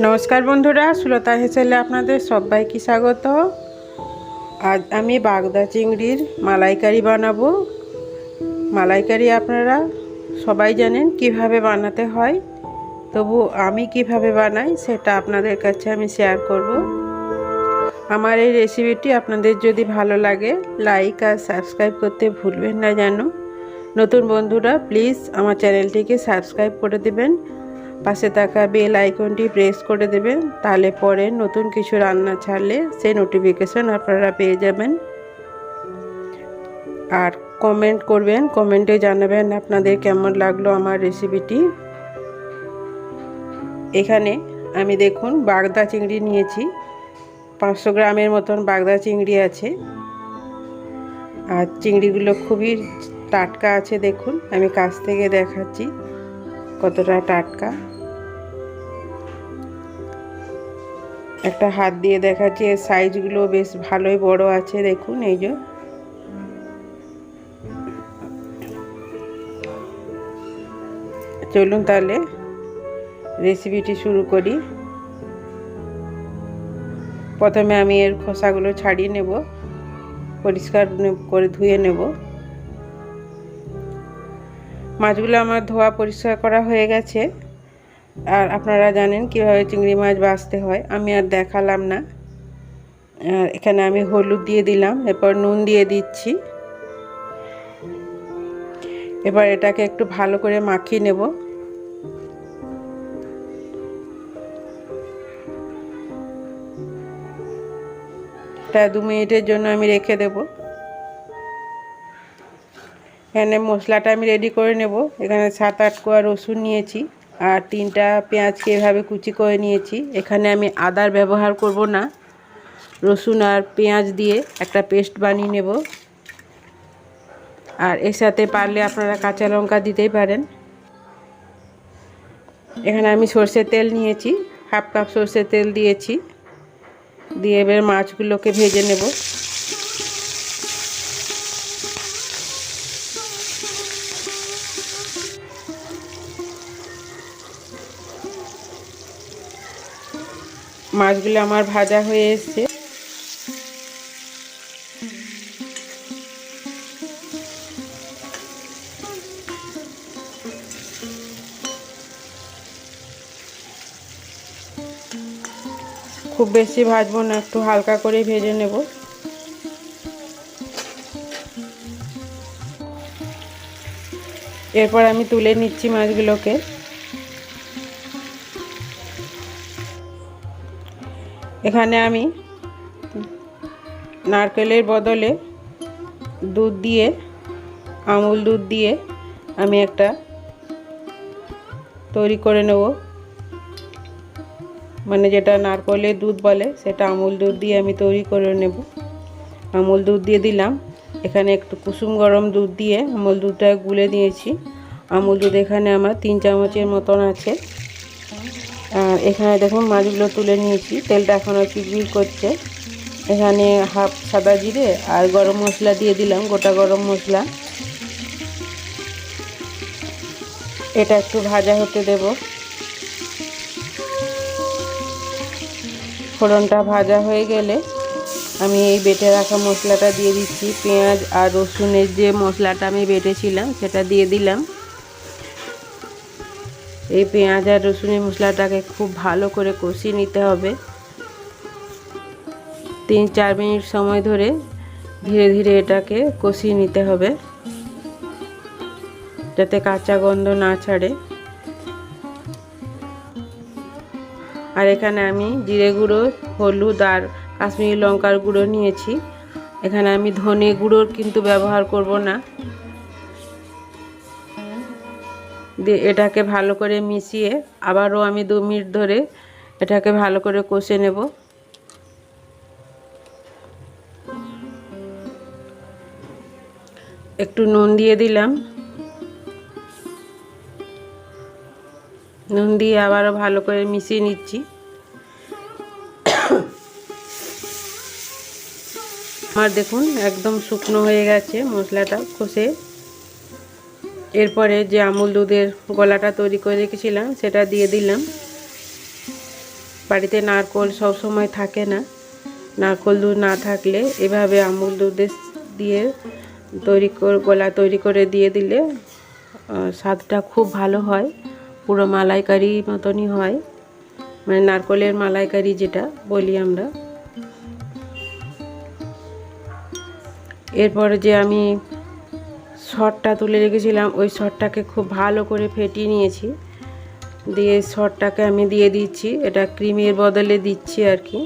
নমস্কার বন্ধুরা, সুলতা হেসেলে আপনাদের সবাইকে স্বাগত। আজ আমি বাগদা চিংড়ির মালাইকারি বানাবো। মালাইকারি আপনারা সবাই জানেন কিভাবে বানাতে হয়, তবু আমি কিভাবে বানাই সেটা আপনাদের কাছে আমি শেয়ার করব। আমার এই রেসিপিটি আপনাদের যদি ভালো লাগে লাইক আর সাবস্ক্রাইব করতে ভুলবেন না যেন। নতুন বন্ধুরা প্লিজ আমার চ্যানেলটিকে সাবস্ক্রাইব করে দেবেন, পাশে থাকা বেল আইকনটি প্রেস করে দেবেন, তাহলে পরে নতুন কিছু রান্না ছাড়লে সেই নোটিফিকেশন আপনারা পেয়ে যাবেন। আর কমেন্ট করবেন, কমেন্টে জানাবেন আপনাদের কেমন লাগলো আমার রেসিপিটি। এখানে আমি দেখুন বাগদা চিংড়ি নিয়েছি, 500 গ্রামের মতন বাগদা চিংড়ি আছে। আর চিংড়িগুলো খুবই টাটকা আছে, দেখুন আমি কাছ থেকে দেখাচ্ছি কতটা টাটকা। একটা হাত দিয়ে দেখাচ্ছি, এর সাইজগুলো বেশ ভালোই বড় আছে, দেখুন এই যে। চলুন তাহলে রেসিপিটি শুরু করি। প্রথমে আমি এর খোসাগুলো ছাড়িয়ে নেব, পরিষ্কার করে ধুয়ে নেব। মাছগুলো আমার ধোয়া পরিষ্কার করা হয়ে গেছে। আর আপনারা জানেন কিভাবে চিংড়ি মাছ ভাজতে হয়, আমি আর দেখালাম না। এখানে আমি হলুদ দিয়ে দিলাম, এরপর নুন দিয়ে দিচ্ছি। এবার এটাকে একটু ভালো করে মাখিয়ে নেব। এটা 2 মিনিটের জন্য আমি রেখে দেব। এখানে মশলাটা আমি রেডি করে নেব। এখানে 7-8 কোয়া রসুন নিয়েছি আর 3টা পেঁয়াজকে এভাবে কুচি করে নিয়েছি। এখানে আমি আদার ব্যবহার করব না, রসুন আর পেঁয়াজ দিয়ে একটা পেস্ট বানিয়ে নেব। আর এর সাথে পারলে আপনারা কাঁচা লঙ্কা দিতেই পারেন। এখানে আমি সরষের তেল নিয়েছি, 1/2 কাপ সরষের তেল দিয়েছি। দিয়ে এবার মাছগুলোকে ভেজে নেব। মাছগুলো আমার ভাজা হয়ে এসেছে। খুব বেশি ভাজবো না, একটু হালকা করে ভেজে নেব। এরপর আমি তুলে নিচ্ছি মাছগুলোকে। এখানে আমি নারকেলের বদলে দুধ দিয়ে, আমুল দুধ দিয়ে আমি একটা তৈরি করে নেব, মানে যেটা নারকেলের দুধ বলে সেটা আমুল দুধ দিয়ে আমি তৈরি করে নেব। আমুল দুধ দিয়ে দিলাম। এখানে একটু কুসুম গরম দুধ দিয়ে আমুল দুধটা গুলে দিয়েছি। আমুল দুধ এখানে আমার 3 চামচের মতন আছে। আর এখানে দেখুন মাছগুলো তুলে নিয়েছি, তেলটা এখনও চিটবিট করছে। এখানে 1/2 সাদা জিরে আর গরম মশলা দিয়ে দিলাম, গোটা গরম মশলা। এটা একটু ভাজা হতে দেব। ফোড়নটা ভাজা হয়ে গেলে আমি এই বেটে রাখা মশলাটা দিয়ে দিচ্ছি। পেঁয়াজ আর রসুনের যে মশলাটা আমি বেটেছিলাম সেটা দিয়ে দিলাম। এই পেঁয়াজ আর রসুনের মশলাটাকে খুব ভালো করে কষিয়ে নিতে হবে। 3-4 মিনিট সময় ধরে ধীরে ধীরে এটাকে কষিয়ে নিতে হবে, যাতে কাঁচা গন্ধ না ছাড়ে। আর এখানে আমি জিরে গুঁড়ো, হলুদ আর কাশ্মীরি লঙ্কার গুঁড়ো নিয়েছি। এখানে আমি ধনে গুঁড়োর কিন্তু ব্যবহার করব না। দিয়ে এটাকে ভালো করে মিশিয়ে আবারও আমি 2 মিনিট ধরে এটাকে ভালো করে কষে নেব। একটু নুন দিয়ে দিলাম। নুন দিয়ে আবারও ভালো করে মিশিয়ে নিচ্ছি। আমার দেখুন একদম শুকনো হয়ে গেছে মশলাটা কষে। এরপরে যে আমুল দুধের গলাটা তৈরি করে রেখেছিলাম সেটা দিয়ে দিলাম। বাড়িতে নারকোল সব সময় থাকে না, নারকোল দুধ না থাকলে এভাবে আমুল দুধ দিয়ে গোলা তৈরি করে দিয়ে দিলে স্বাদটা খুব ভালো হয়, পুরো মালাইকারি মতনই হয়, মানে নারকোলের মালাইকারি যেটা বলি আমরা। এরপরে যে আমি সরটা তুলে রেখেছিলাম ওই সরটাকে খুব ভালো করে ফেটিয়ে নিয়েছি, দিয়ে সরটাকে আমি দিয়ে দিচ্ছি, এটা ক্রিমের বদলে দিচ্ছি আর কি।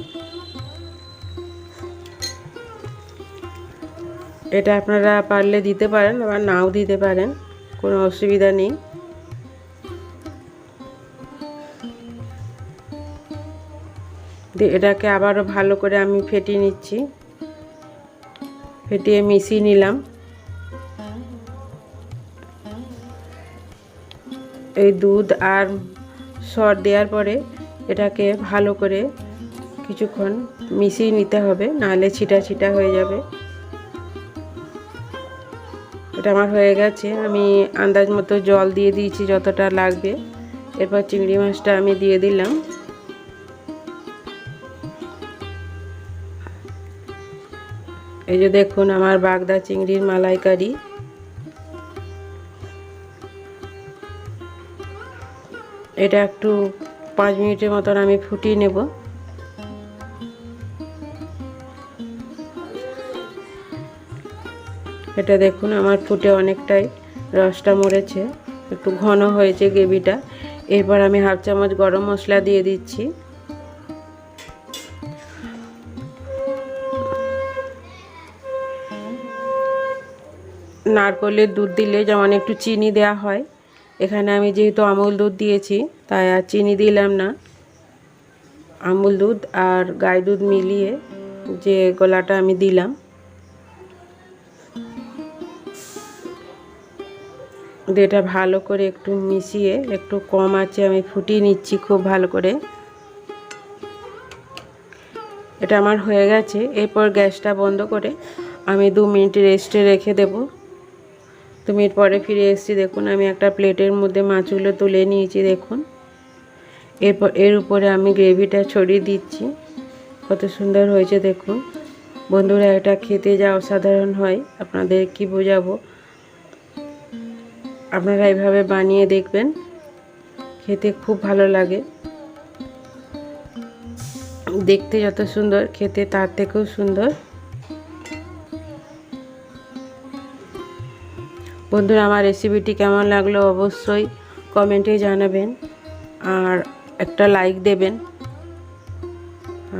এটা আপনারা পারলে দিতে পারেন, আবার নাও দিতে পারেন, কোনো অসুবিধা নেই। দিয়ে এটাকে আবারও ভালো করে আমি ফেটিয়ে নিচ্ছি, ফেটিয়ে মিশিয়ে নিলাম। এই দুধ আর সর দেওয়ার পরে এটাকে ভালো করে কিছুক্ষণ মিশিয়ে নিতে হবে, নাহলে ছিটা ছিটা হয়ে যাবে। এটা আমার হয়ে গেছে, আমি আন্দাজ মতো জল দিয়ে দিয়েছি যতটা লাগবে। এরপর চিংড়ি মাছটা আমি দিয়ে দিলাম। এই যে দেখুন আমার বাগদা চিংড়ির মালাইকারি। এটা একটু 5 মিনিটের মতন আমি ফুটিয়ে নেব। এটা দেখুন আমার ফুটে অনেকটাই রসটা মরেছে, একটু ঘন হয়েছে গ্রেভিটা। এরপর আমি হাফ চামচ গরম মশলা দিয়ে দিচ্ছি। নারকেলের দুধ দিলে যেমন একটু চিনি দেওয়া হয়, এখানে আমি যেহেতু আমুল দুধ দিয়েছি তাই আর চিনি দিলাম না। আমুল দুধ আর গাই দুধ মিলিয়ে যে গোলাটা আমি দিলাম, এটা ভালো করে একটু মিশিয়ে একটু কম আঁচে আমি ফুটিয়ে নিচ্ছি খুব ভালো করে। এটা আমার হয়ে গেছে। এরপর গ্যাসটা বন্ধ করে আমি 2 মিনিট রেস্টে রেখে দেব। 2 মিনিট পরে ফিরে এসেছি, দেখুন আমি একটা প্লেটের মধ্যে মাছগুলো তুলে নিয়েছি দেখুন। এরপর এর উপরে আমি গ্রেভিটা ছড়িয়ে দিচ্ছি, কত সুন্দর হয়েছে দেখুন। বন্ধুরা এটা খেতে যা অসাধারণ হয় আপনাদের কি বোঝাবো, আপনারা এইভাবে বানিয়ে দেখবেন, খেতে খুব ভালো লাগে। দেখতে যত সুন্দর খেতে তার থেকেও সুন্দর। বন্ধুরা আমার রেসিপিটি কেমন লাগলো অবশ্যই কমেন্টে জানাবেন, আর একটা লাইক দেবেন,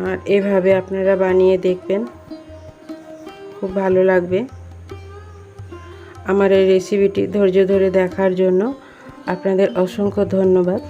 আর এভাবে আপনারা বানিয়ে দেখবেন, খুব ভালো লাগবে। আমার এই রেসিপিটি ধৈর্য ধরে দেখার জন্য আপনাদের অসংখ্য ধন্যবাদ।